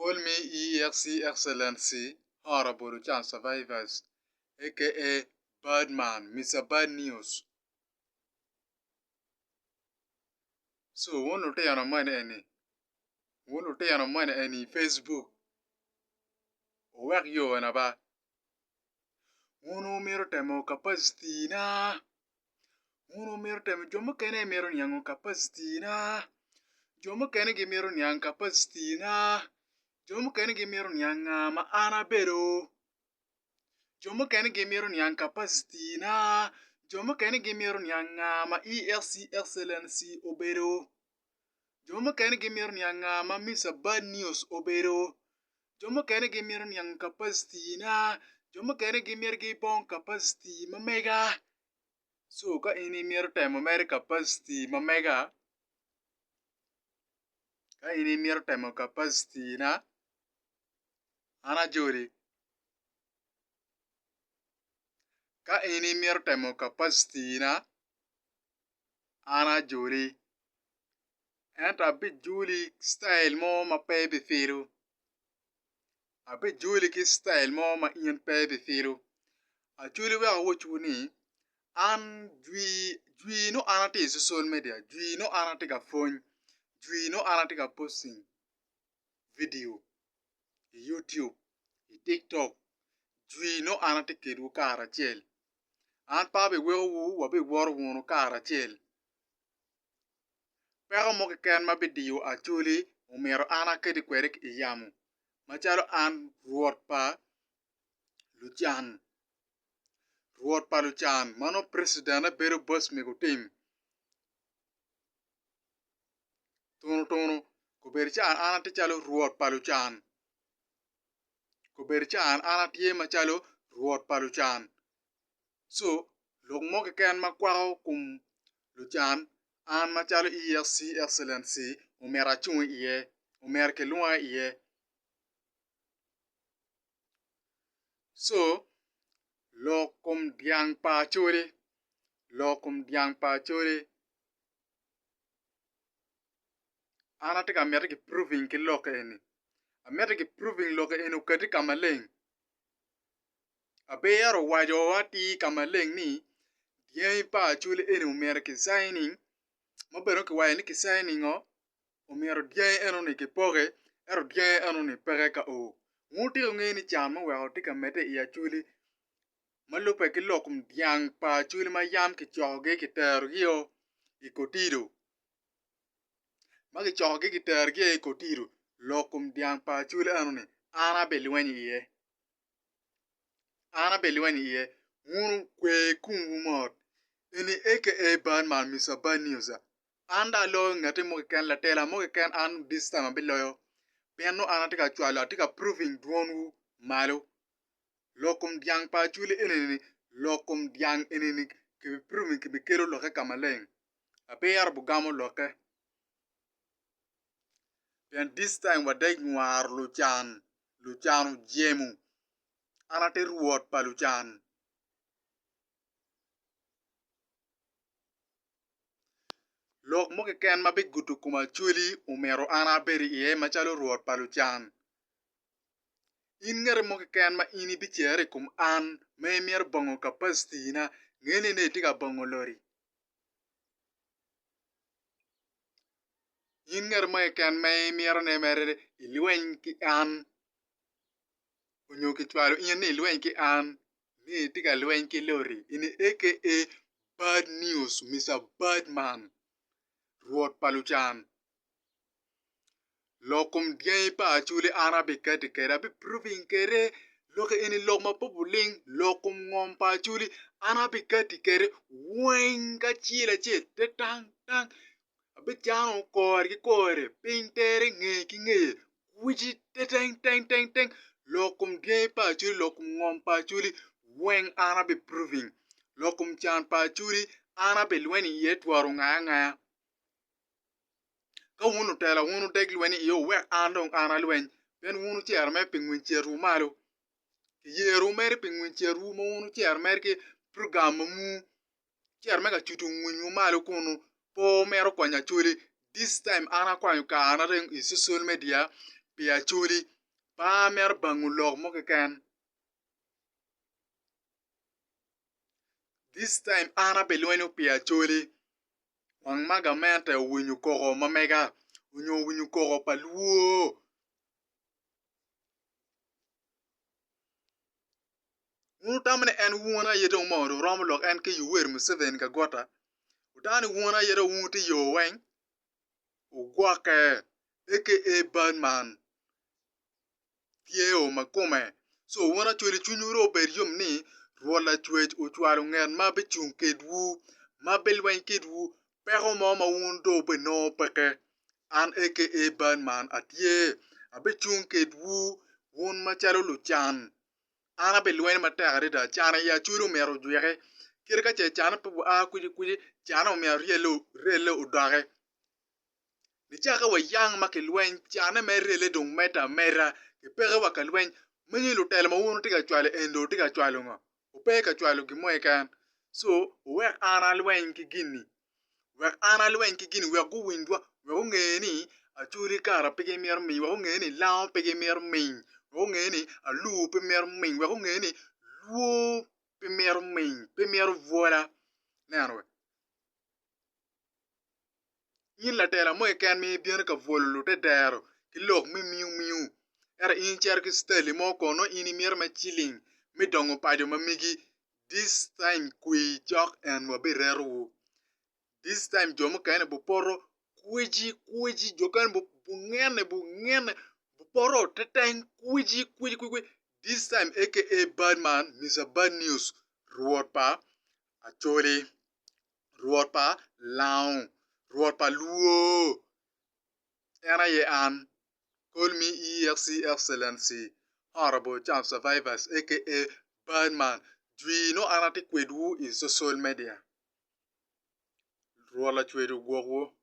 Call me EXC Excellency, Honorable Chan Survivors, aka Birdman, Mr. Bad News. So, won't you take on any Facebook? Work you and about. Uno mero temo capacity na. Uno mero temo jomo kene mero nyango capacity na. Jomo kene gi mero nyang capacity na. Jomo kene gi mero nyanga ma ana bedo. Jomo kene gi mero nyang capacity na. Jomo kene gi mero nyanga ma EXC Excellency obedo. Jomo kene gi mero nyanga ma Mr. Bad News obedo. Jomo kene gi mero nyang capacity na. Jomo kene gi mero gi bon capacity ma mega. So ka ini mero temo mero capacity ma mega. Ka ini mero temo capacity na. Ana jori. Ka ini mero temo capacity na. Ana jori. Enta bit juli style mo ma pebe firu. Abe juli ki style mo ma ian pebe firu. A juli wa wochu ni. An dwi no anati social media. Dwi no anati ka phone. Dwi no anati ka posting video. YouTube. TikTok. Dwi no anati kedu kara chel. An pa be wewu wa be wor wunu kara chel. Pero mo ke ken ma bidio a juli umero ana kedi kwerik iyamu. Machalo an ruot pa Luchan. Ruot pa Luchan. Mano presidena beru bus mego team. Tono. Kuberchan ana te chalo ruot pa Luchan. Kuberchan ana tiye machalo ruot pa Luchan. So, log mo ke ken ma kwao kum Luchan. An machalo EXC Excellency. Umera chungi iye. Umera ke lunga iye. So, lokum diang pa chore. Lokum diang pa chore. Ana te ka mera ki proving ki loka eni. A mera ki proving loka eni ukati kamaleng. Abe yaro wajo wati kamaleng ni. Diang pa chole eni umera ki signing. Mabero ki waye ni ki signing o. Umero diang eno ni ki poge. Ero diang eno ni pege ka o. Nguti unge ni chama wao tika mete iya chuli. Malupe ki lokum diang pa chuli ma yam ki choge ki tergio ikotido. Magi choge ki tergio ikotido. Lokum diang pa chuli anu ni. Ana beliweni iye. Ana beliweni iye. Unu kwe kungu mod. Ini aka Birdman Mr. Bad News. Anda lo ngati mo ken la tela mo ken an this time abiloyo. Piano ana tika chwala tika proving duonu malo. Lokum diang pa chuli enini. Lokum diang enini. Kibi proving kibi kero loke kamaleng. Abe yar bugamo loke. Pian this time wadeg nwar Luchan. Luchan jemu. Ana te ruot pa Luchan. Lok mo ke ken mabik gutu kuma chuli umero ana beri iye machalo ruot pa Luchan. Ingere mo ke ken ma ini bichere kum an me mier bongo capacity na ngene ne tika bongo lori. Ingere mo ke ken me mier ne mere ilwen ki an. Unyo ki chwalo iye ne ilwen ki an. Ne tika lwen ki lori. Ini aka Bad News, Mr. Birdman. Ruot pa Luchan. Lokum diang pa chuli ana bikati kera bi proving kere. Loke ini lokma populing. Lokum ngom pa chuli ana bikati kere. Wenga chile che. Te tang. Abi jano kore. Ping tere nge ki nge. Wiji te teng. Lokum diang pa chuli. Lokum ngom pa chuli. Weng ana bi proving. Lokum chan pa chuli. Ana bi lweni yetwaru ngaya. Ka wunu tela wunu deg lweni iyo wek andong ana lweni. Ben wunu chier me pingwin chieru malo. Yeru meri pingwin chieru mo wunu chier meri ki program mu. Chier mega chutu mwinyu malo kunu. Po mero kwanya chuli. This time ana kwanyu ka ana reng social media. Pia chuli. Pa mer bangu log mo ken. This time ana belwenu pia choli. Wang maga mente winyu koro mamega. Winyu koro paluo. Utamane en wuna yeto modo romlok en ke yuwer Museveni ka gota. Utani wuna yeto wunti yo weng. Ugwake. Aka Birdman. Tieo makume. So wuna chweli chunyuro berium ni. Rola chwech uchwalu ngen mabe chung kedwu. Mabelwen kedwu. Pero mama wundo beno peke. An aka Birdman atie. Abe chung kedwu. Wun machalo luchan. Ana belwen matagari da chana ya churu mero jwere. Kirka che chana pubu a kuji chana o mero rele udare. Ni chaka wa yang makilwen chana me rele dung meta mera. Ke pere wa kalwen mwenye lutel ma wunu tiga chwale endo tiga chwale nga. Upe ka chwale gimoy kan. So wek ana lwen ki gini. Wek ana lwen ki gini wek gu windwa. Wek ngeni a churi kara pege mer mi. Wek ngeni lao pege mer mi. Wek ngeni a lu pe mer mi. Wek ngeni luo pe mer mi. Pe mer vola. Nanwe. Yin la tela moy kan mi bien ka volu te dero. Ki lok mi miu. Era in cher ki steli mo kono ini mer ma chilling. Mi dongo pajo ma migi. This time kui chok en wabireru. This time jomo kane bu poro kuiji jokan bu ngene bu poro teteng kuiji. This time aka Birdman Mr. Bad News ruot pa acholi ruot pa laung ruot pa luo era ye an call me EXC Excellency Horrible Child Survivors aka Birdman dwi no anati kwedu in social media Ruola chwedu gwogwo